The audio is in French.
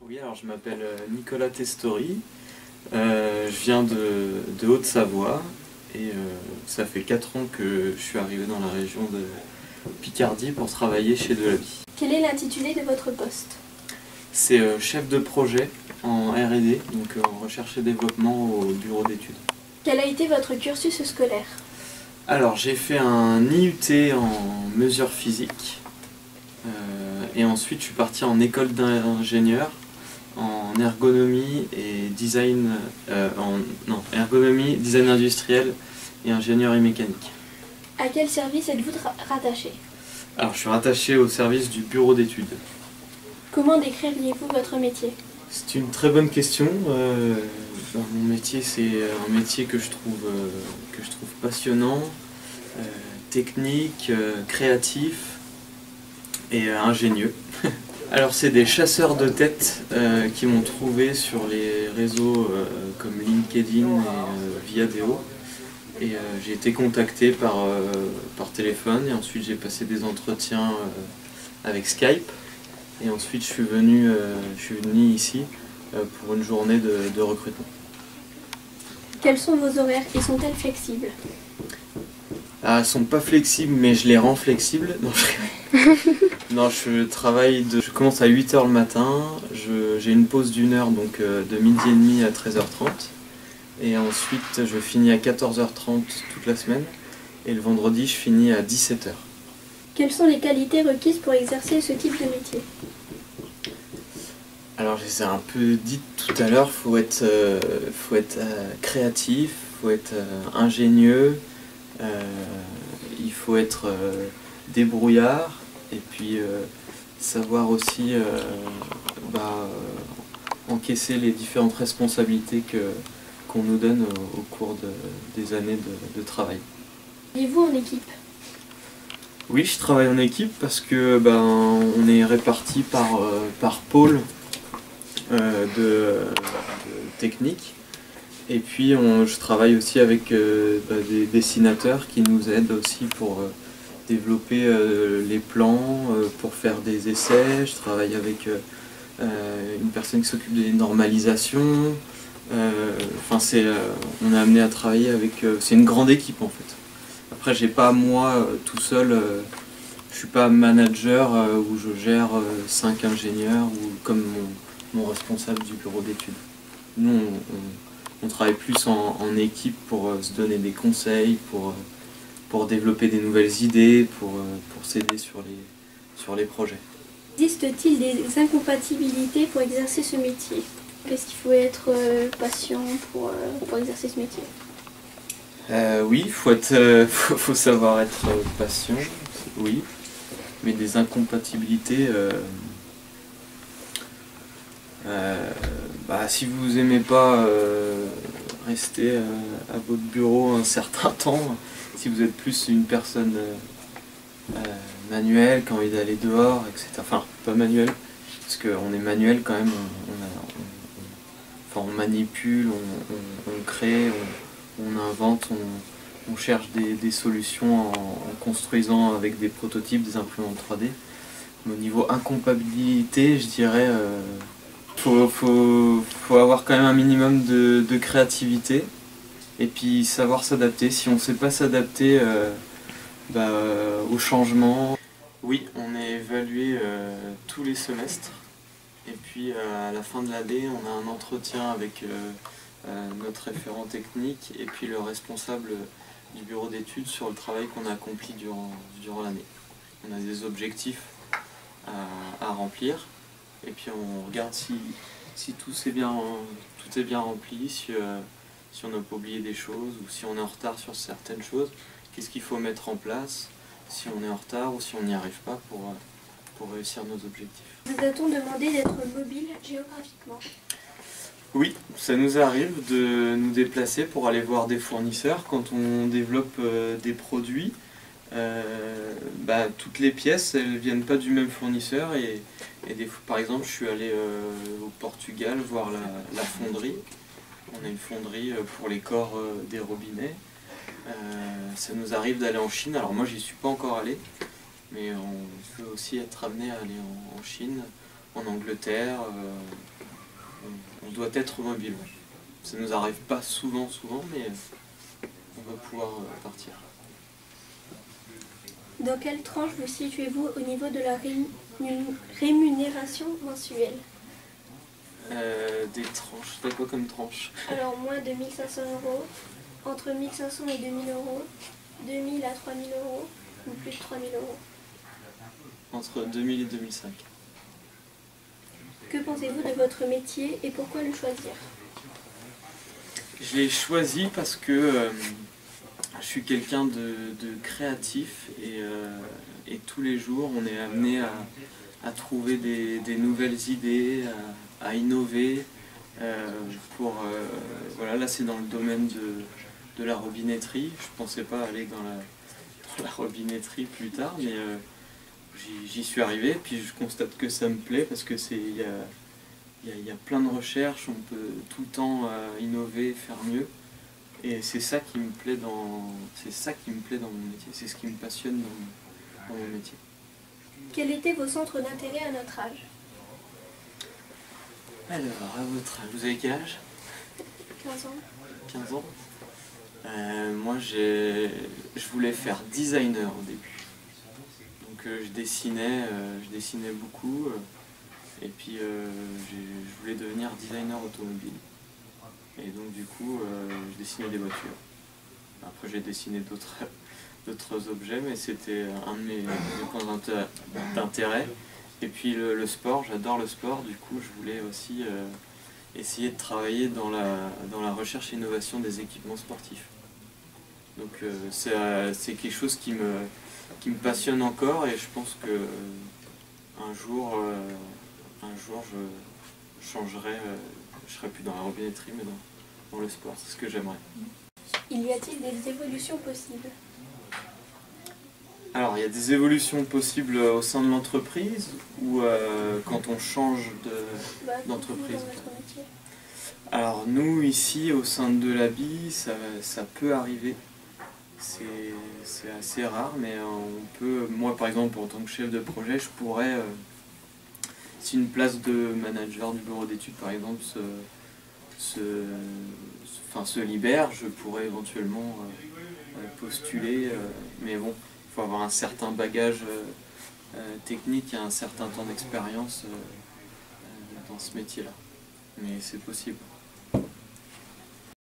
Oui, alors je m'appelle Nicolas Testori, je viens de Haute-Savoie et ça fait 4 ans que je suis arrivé dans la région de Picardie pour travailler chez Delaby. Quel est l'intitulé de votre poste? C'est chef de projet en R&D, donc en recherche et développement au bureau d'études. Quel a été votre cursus scolaire? Alors j'ai fait un IUT en mesures physiques et ensuite je suis parti en école d'ingénieur en ergonomie et design, ergonomie, design industriel et ingénierie mécanique. À quel service êtes-vous rattaché? Alors je suis rattaché au service du bureau d'études. Comment décririez-vous votre métier? C'est une très bonne question. Mon métier, c'est un métier que je trouve passionnant, technique, créatif et ingénieux. Alors c'est des chasseurs de tête qui m'ont trouvé sur les réseaux comme LinkedIn et Viadeo. Et j'ai été contacté par téléphone et ensuite j'ai passé des entretiens avec Skype. Et ensuite je suis venu ici pour une journée de recrutement. Quels sont vos horaires et sont-elles flexibles? Ah, elles sont pas flexibles mais je les rends flexibles. Non, je commence à 8 h le matin, j'ai une pause d'1 heure, donc de midi et demi à 13 h 30. Et ensuite je finis à 14 h 30 toute la semaine. Et le vendredi je finis à 17 h. Quelles sont les qualités requises pour exercer ce type de métier? Alors je les ai un peu dit tout à l'heure, faut être créatif, faut être ingénieux, il faut être débrouillard et puis savoir aussi encaisser les différentes responsabilités qu'on nous donne au cours des années de travail. Travaillez-vous en équipe? Oui, je travaille en équipe parce que on est répartis par pôle de technique. Et puis je travaille aussi avec des dessinateurs qui nous aident aussi pour développer les plans, pour faire des essais. Je travaille avec une personne qui s'occupe des normalisations. On est amené à travailler avec... c'est une grande équipe en fait. Après j'ai pas moi tout seul, je suis pas manager où je gère 5 ingénieurs ou comme mon responsable du bureau d'études. Nous on travaille plus en équipe pour se donner des conseils, pour développer des nouvelles idées, pour s'aider sur les projets. Existe-t-il des incompatibilités pour exercer ce métier? Est-ce qu'il faut être patient pour exercer ce métier? Oui, faut savoir être patient, oui, mais des incompatibilités, si vous aimez pas rester à votre bureau un certain temps, si vous êtes plus une personne manuelle, qui a envie d'aller dehors, etc. Enfin, pas manuelle, parce qu'on est manuel quand même, on manipule, on crée, on invente, on cherche des solutions en construisant avec des prototypes, des imprimantes 3D. Mais au niveau incompatibilité, je dirais, faut avoir quand même un minimum de créativité et puis savoir s'adapter. Si on ne sait pas s'adapter au changement. Oui, on est évalué tous les semestres. Et puis à la fin de l'année, on a un entretien avec notre référent technique et puis le responsable du bureau d'études sur le travail qu'on a accompli durant l'année. On a des objectifs à remplir et puis on regarde si tout est bien rempli, si on n'a pas oublié des choses ou si on est en retard sur certaines choses, qu'est-ce qu'il faut mettre en place si on est en retard ou si on n'y arrive pas pour réussir nos objectifs. Vous a-t-on demandé d'être mobile géographiquement? Oui, ça nous arrive de nous déplacer pour aller voir des fournisseurs. Quand on développe des produits, toutes les pièces elles viennent pas du même fournisseur et par exemple je suis allé au Portugal voir la fonderie. On a une fonderie pour les corps des robinets. Ça nous arrive d'aller en Chine, alors moi j'y suis pas encore allé, mais on peut aussi être amené à aller en Chine, en Angleterre. On doit être mobile. Ça nous arrive pas souvent, mais on va pouvoir partir. Dans quelle tranche vous situez-vous au niveau de la rémunération mensuelle? Des tranches, t'as quoi comme tranche? Alors moins de 1500 euros, entre 1500 et 2000 euros, 2000 à 3000 euros ou plus de 3000 euros. Entre 2000 et 2005. Que pensez-vous de votre métier et pourquoi le choisir? Je l'ai choisi parce que je suis quelqu'un de créatif et tous les jours on est amené à trouver des nouvelles idées, à innover. Voilà, là c'est dans le domaine de la robinetterie. Je pensais pas aller dans la robinetterie plus tard, mais j'y suis arrivé, puis je constate que ça me plaît parce que il y a plein de recherches, on peut tout le temps innover, faire mieux. Et c'est ça qui me plaît dans mon métier, c'est ce qui me passionne dans mon métier. Quels étaient vos centres d'intérêt à notre âge? Alors, à votre âge, vous avez quel âge? 15 ans. 15 ans. Moi, je voulais faire designer au début. Donc je dessinais beaucoup. Et puis je voulais devenir designer automobile. Et donc du coup, je dessinais des voitures. Après j'ai dessiné d'autres objets, mais c'était un de mes points d'intérêt. Et puis le sport, j'adore le sport, du coup je voulais aussi essayer de travailler dans la recherche et innovation des équipements sportifs. Donc c'est quelque chose qui me passionne encore, et je pense que un jour je changerai, je serai plus dans la robinetterie mais dans le sport, c'est ce que j'aimerais. Y a-t-il des évolutions possibles? Alors il y a des évolutions possibles au sein de l'entreprise ou quand on change d'entreprise. Alors nous ici au sein de l'ABI, ça peut arriver. C'est assez rare, mais on peut, moi par exemple en tant que chef de projet, je pourrais, si une place de manager du bureau d'études par exemple se libère, je pourrais éventuellement postuler, mais bon, il faut avoir un certain bagage technique et un certain temps d'expérience dans ce métier-là, mais c'est possible.